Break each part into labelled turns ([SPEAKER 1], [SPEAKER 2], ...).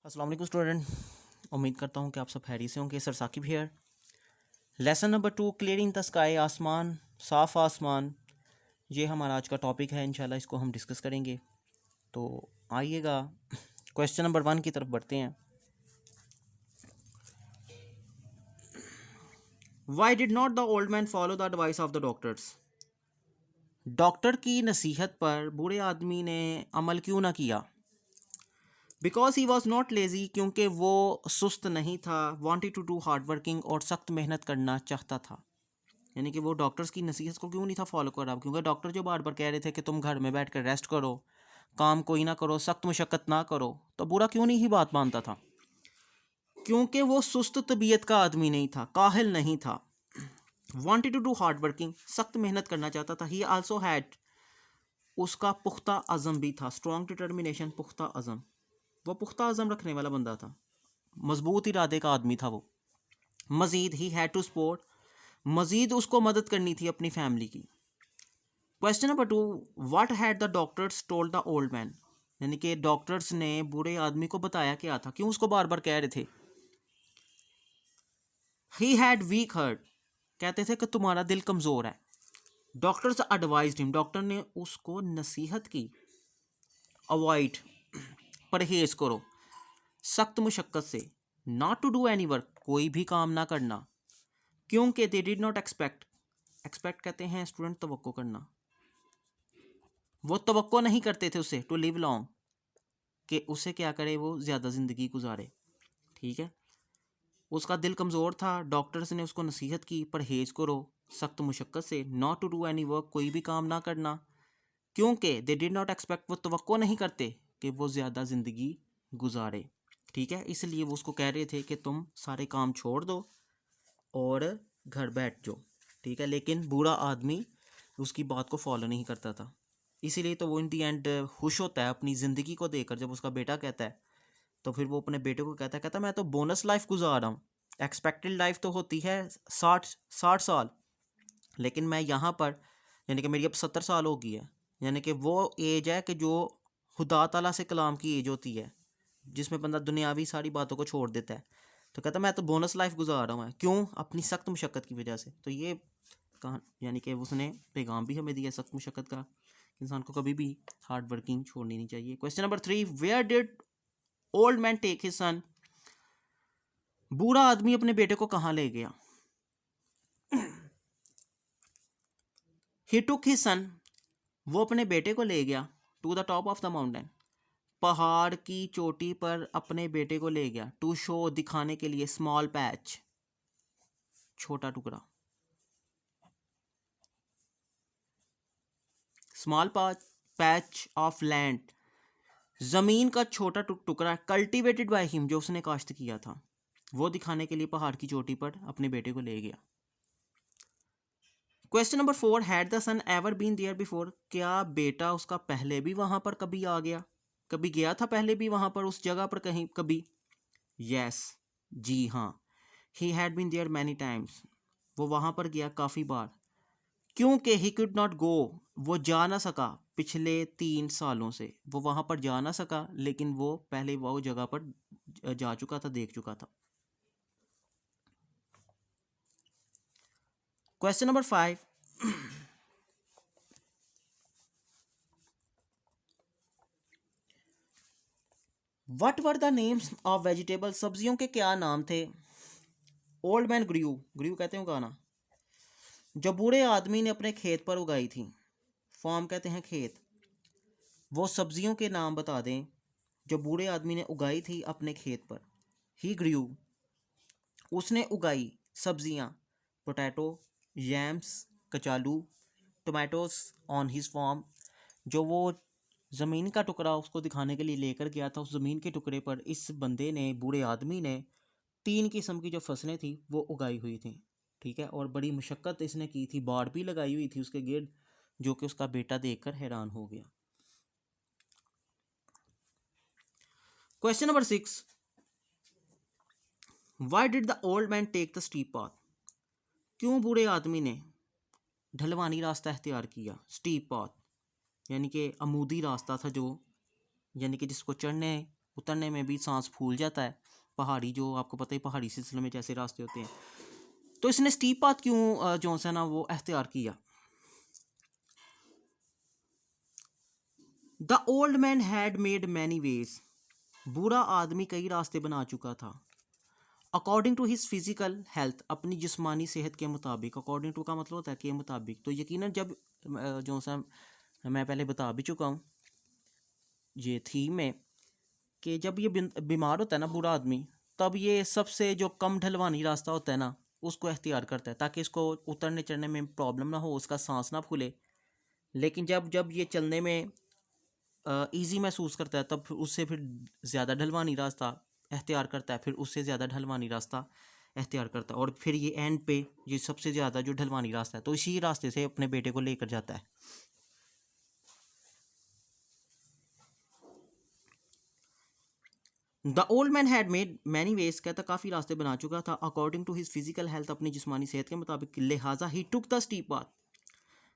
[SPEAKER 1] अस्सलाम वालेकुम स्टूडेंट। उम्मीद करता हूँ कि आप सब खैरियत से होंगे। Sir Saqib here. Lesson number 2, clearing the sky, आसमान, साफ आसमान, ये हमारा आज का टॉपिक है। इंशाल्लाह इसको हम डिस्कस करेंगे। तो आइएगा क्वेश्चन नंबर 1 की तरफ बढ़ते हैं। Why did not the old man follow the advice of the doctors? Doctor की नसीहत पर बूढ़े आदमी ने अमल क्यों ना किया? Because he was not lazy, क्योंकि वो सुस्त नहीं था। Wanted to do hard working, और सख्त मेहनत करना चाहता था। यानी कि वो डॉक्टर्स की नसीहत को क्यों नहीं था फॉलो कर रहा? क्योंकि डॉक्टर जो बार बार कह रहे थे कि तुम घर में बैठ कर रेस्ट करो, काम कोई ना करो, सख्त मुशक्क़त ना करो, तो बुरा क्यों नहीं ही बात मानता था? क्योंकि वो सुस्त तबीयत का आदमी नहीं था, काहिल नहीं था। Wanted to do hard working, सख्त मेहनत करना चाहता था। ही आल्सो हैड, उसका पुख्ता अज़म भी था। स्ट्रॉन्ग डिटर्मिनेशन, पुख्ता अज़म, वो पुख्ता अज़म रखने वाला बंदा था, मजबूत इरादे का आदमी था वो। मज़ीद ही हैड टू सपोर्ट, मज़ीद उसको मदद करनी थी अपनी फैमिली की। Question number 2, what had the doctors told the old man? यानी कि डॉक्टर्स ने बूढ़े आदमी को बताया क्या था? क्यों उसको बार बार कह रहे थे? ही हैड वीक हार्ट, कहते थे कि तुम्हारा दिल कमज़ोर है। डॉक्टर्स एडवाइज्ड हिम, डॉक्टर ने उसको नसीहत की। अवॉइड, परहेज करो, सख्त मुशक्क़त से। Not to do any work, कोई भी काम ना करना। क्योंकि they did not expect, expect कहते हैं स्टूडेंट तवक्को करना। वो तवक्को नहीं करते थे उसे टू लिव लॉन्ग, कि उसे क्या करे, वो ज़्यादा ज़िंदगी गुजारे। ठीक है, उसका दिल कमज़ोर था। डॉक्टर्स ने उसको नसीहत की, परहेज करो सख्त मुशक्क़त से। Not to do any work, कोई भी काम ना करना। क्योंकि दे डिड नॉट एक्सपेक्ट, वो तवक्को नहीं करते कि वो ज़्यादा ज़िंदगी गुजारे। ठीक है, इसलिए वो उसको कह रहे थे कि तुम सारे काम छोड़ दो और घर बैठ जाओ। ठीक है, लेकिन बूढ़ा आदमी उसकी बात को फॉलो नहीं करता था। इसीलिए तो वो इन दी एंड खुश होता है अपनी ज़िंदगी को देखकर। जब उसका बेटा कहता है, तो फिर वो अपने बेटे को कहता है मैं तो बोनस लाइफ गुजार रहा हूँ। एक्सपेक्टेड लाइफ तो होती है 60 साल, लेकिन मैं यहाँ पर, यानी कि मेरी अब 70 साल हो गई है। यानी कि वो एज है कि जो खुदा ताला से कलाम की एज होती है, जिसमें बंदा दुनियावी सारी बातों को छोड़ देता है। तो कहता मैं तो बोनस लाइफ गुजार रहा हूँ। क्यों? अपनी सख्त मुशक्क़त की वजह से। तो ये कहा, यानी कि उसने पैगाम भी हमें दिया सख्त मुशक्क़त का। इंसान को कभी भी हार्ड वर्किंग छोड़नी नहीं चाहिए। Question number 3, where did old man take his son? बूढ़ा आदमी अपने बेटे को कहाँ ले गया? ही टुक हिज सन, वो अपने बेटे को ले गया to the top of the mountain, पहाड़ की चोटी पर अपने बेटे को ले गया। टू शो, दिखाने के लिए। स्मॉल पैच, छोटा टुकड़ा। स्मॉल पैच ऑफ लैंड, जमीन का छोटा टुकड़ा। कल्टीवेटेड बाय हिम, जो उसने काश्त किया था, वो दिखाने के लिए पहाड़ की चोटी पर अपने बेटे को ले गया। Question number 4, had the son ever been there before? क्या बेटा उसका पहले भी वहां पर कभी आ गया, कभी गया था पहले भी वहां पर, उस जगह पर कहीं कभी? यस, जी हाँ। He had been there many times, वो वहां पर गया काफ़ी बार। क्योंकि ही कुड नॉट गो, वो जा ना सका पिछले 3 सालों से। वो वहां पर जा ना सका, लेकिन वो पहले वो जगह पर जा चुका था, देख चुका था। Question number 5, what were the names of vegetable? सब्जियों के क्या नाम थे? ओल्ड मैन ग्रू, ग्रू कहते हैं उगाना, जो बूढ़े आदमी ने अपने खेत पर उगाई थी। फार्म कहते हैं खेत। वो सब्जियों के नाम बता दें जो बूढ़े आदमी ने उगाई थी अपने खेत पर। ही ग्रू, उसने उगाई सब्जियां। पोटैटो, यैम्स, कचालू, टोमेटोज ऑन हिज फार्म, जो वो ज़मीन का टुकड़ा उसको दिखाने के लिए लेकर गया था। उस ज़मीन के टुकड़े पर इस बंदे ने, बूढ़े आदमी ने, 3 किस्म की जो फसलें थी वो उगाई हुई थी। ठीक है, और बड़ी मशक्क़त इसने की थी, बाड़ भी लगाई हुई थी उसके गिर्द, जो कि उसका बेटा देखकर हैरान हो गया। Question number 6, why did the old man take the steep path? क्यों बूढ़े आदमी ने ढलवानी रास्ता इख्तियार किया? स्टीप पाथ यानी कि अमूदी रास्ता था, जो यानी कि जिसको चढ़ने उतरने में भी सांस फूल जाता है, पहाड़ी जो आपको पता ही पहाड़ी सिलसिले में जैसे रास्ते होते हैं। तो इसने स्टीप पाथ क्यों जो है ना वो अख्तियार किया? The old man had made many ways, बूढ़ा आदमी कई रास्ते बना चुका था। According to his physical health, अपनी जिस्मानी सेहत के मुताबिक। अकॉर्डिंग टू का मतलब होता है के मुताबिक। तो यकीनन जब जो सा मैं पहले बता भी चुका हूँ ये थीम में कि जब ये बीमार होता है ना बूढ़ा आदमी, तब ये सबसे जो कम ढलवानी रास्ता होता है ना उसको अख्तियार करता है, ताकि इसको उतरने चढ़ने में प्रॉब्लम ना हो, उसका सांस ना फूले। लेकिन जब जब ये चलने में ईजी महसूस करता है, तब उससे फिर ज़्यादा ढलवानी रास्ता अख्तियार करता है, फिर उससे ज़्यादा ढलवानी रास्ता अख्तियार करता है, और फिर ये एंड पे ये सबसे ज़्यादा जो ढलवानी रास्ता है, तो इसी रास्ते से अपने बेटे को लेकर जाता है। The old man had made many ways, कहता काफ़ी रास्ते बना चुका था। According to his physical health, अपनी जिस्मानी सेहत के मुताबिक। लिहाजा he took the steep path,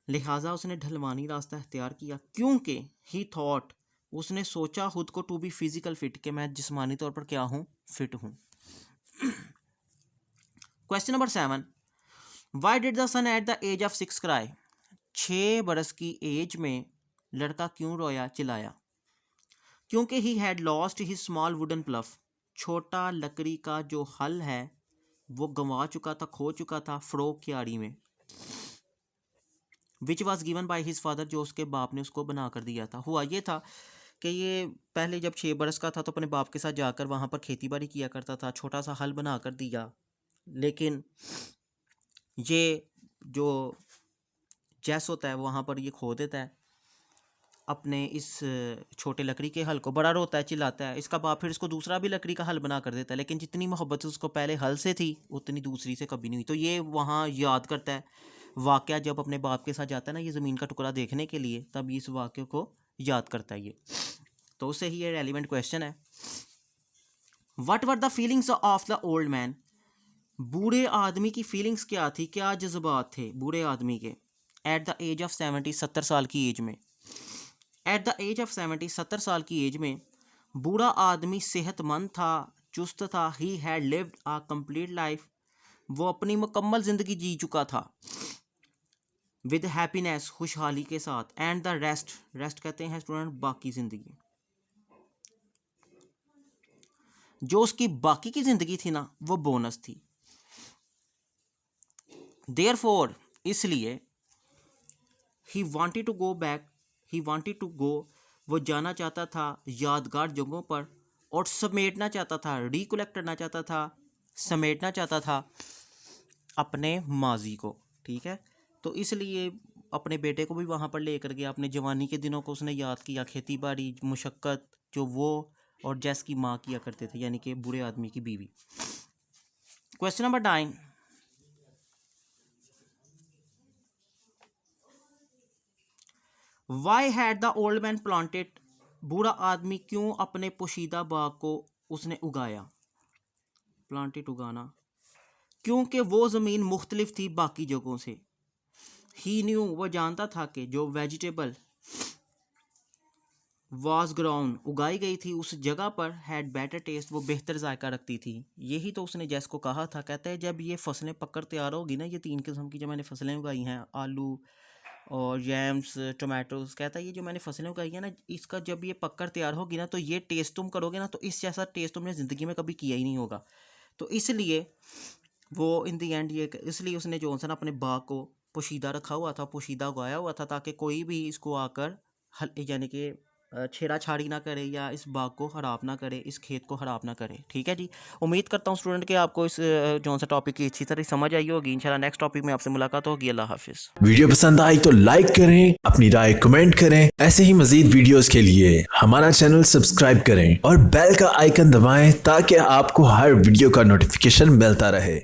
[SPEAKER 1] लिहाजा उसने ढलवानी रास्ता अख्तियार किया। क्योंकि ही थॉट, उसने सोचा खुद को, टू बी फिजिकल फिट, कि मैं जिस्मानी तौर पर क्या हूँ, फिट हूँ। Question number 7, why did the son at the age of 6 cry, 6 बरस की एज में लड़का क्यों रोया चिल्लाया? क्योंकि he had lost his small wooden प्लफ, छोटा लकड़ी का जो हल है वो गंवा चुका था, खो चुका था, फ्रोक क्यारी में। Which was given by his father, जो उसके बाप ने उसको बना कर दिया था। हुआ ये था कि ये पहले जब 6 बरस का था तो अपने बाप के साथ जाकर वहाँ पर खेती बाड़ी किया करता था, छोटा सा हल बना कर दिया। लेकिन ये जो जैस होता है वहाँ पर ये खो देता है अपने इस छोटे लकड़ी के हल को, बड़ा रोता है, चिल्लाता है। इसका बाप फिर इसको दूसरा भी लकड़ी का हल बना कर देता है, लेकिन जितनी मोहब्बत उसको पहले हल से थी उतनी दूसरी से कभी नहीं हुई। तो ये वहाँ याद करता है वाक़या, जब अपने बाप के साथ जाता है ना ये ज़मीन का टुकड़ा देखने के लिए, तब इस वाक़े को याद करता है ये। तो उससे ही ये रेलिवेंट क्वेश्चन है। What were the feelings of the old man, बूढ़े आदमी की फीलिंग्स क्या थी, क्या जज्बात थे बूढ़े आदमी के? एट द एज ऑफ 70, 70 साल की एज में। एट द एज ऑफ 70, 70 साल की एज में बूढ़ा आदमी सेहतमंद था, चुस्त था। He had lived a complete life, वो अपनी मुकम्मल ज़िंदगी जी चुका था। विद हैप्पीनेस, खुशहाली के साथ। एंड द रेस्ट, रेस्ट कहते हैं स्टूडेंट बाकी ज़िंदगी। जो उसकी बाकी की ज़िंदगी थी ना वो बोनस थी। देयरफॉर, इसलिए, he wanted to go back, he wanted to go, वो जाना चाहता था यादगार जगहों पर, और समेटना चाहता था, रिकलेक्ट करना चाहता था, समेटना चाहता था अपने माजी को। ठीक है, तो इसलिए अपने बेटे को भी वहाँ पर लेकर गया, अपने जवानी के दिनों को उसने याद किया, खेती बाड़ी, मुशक्क़त जो वो और जैस की माँ किया करते थे, यानी कि बूढ़े आदमी की बीवी। Question number 9, why had the old man planted, बूढ़ा आदमी क्यों अपने पोशीदा बाग को उसने उगाया? प्लांटेड, उगाना। क्योंकि वो ज़मीन मुख्तलिफ थी बाकी जगहों से। ही न्यू, वो जानता था कि जो वेजिटेबल वाज ग्राउंड, उगाई गई थी उस जगह पर, हैड बेटर टेस्ट, वो बेहतर जायका रखती थी। यही तो उसने जैस को कहा था, कहता है जब ये फसलें पककर तैयार होगी ना, ये 3 किस्म की जो मैंने फसलें उगाई हैं, आलू और जैम्स, टोमेटोज़, कहता है ये जो मैंने फसलें उगाई हैं ना, इसका जब ये पककर तैयार होगी ना, तो ये टेस्ट तुम करोगे ना, तो इस जैसा टेस्ट तुमने ज़िंदगी में कभी किया ही नहीं होगा। तो इसलिए वो इन दी एंड ये, इसलिए उसने जो है ना अपने बाग को पोशीदा रखा हुआ था, पोशीदा उगाया हुआ था, ताकि कोई भी इसको आकर यानी कि छेड़ा छाड़ी ना करे या इस बाग को ख़राब ना करे, इस खेत को ख़राब ना करे। ठीक है जी, उम्मीद करता हूँ स्टूडेंट कि आपको इस जो सा टॉपिक की अच्छी तरह समझ आई होगी। इंशाल्लाह नेक्स्ट टॉपिक में आपसे मुलाकात होगी। अल्लाह हाफिज़।
[SPEAKER 2] वीडियो पसंद आई तो लाइक करें, अपनी राय कमेंट करें। ऐसे ही मजीद वीडियोस के लिए हमारा चैनल सब्सक्राइब करें और बेल का आइकन दबाएं ताकि आपको हर वीडियो का नोटिफिकेशन मिलता रहे।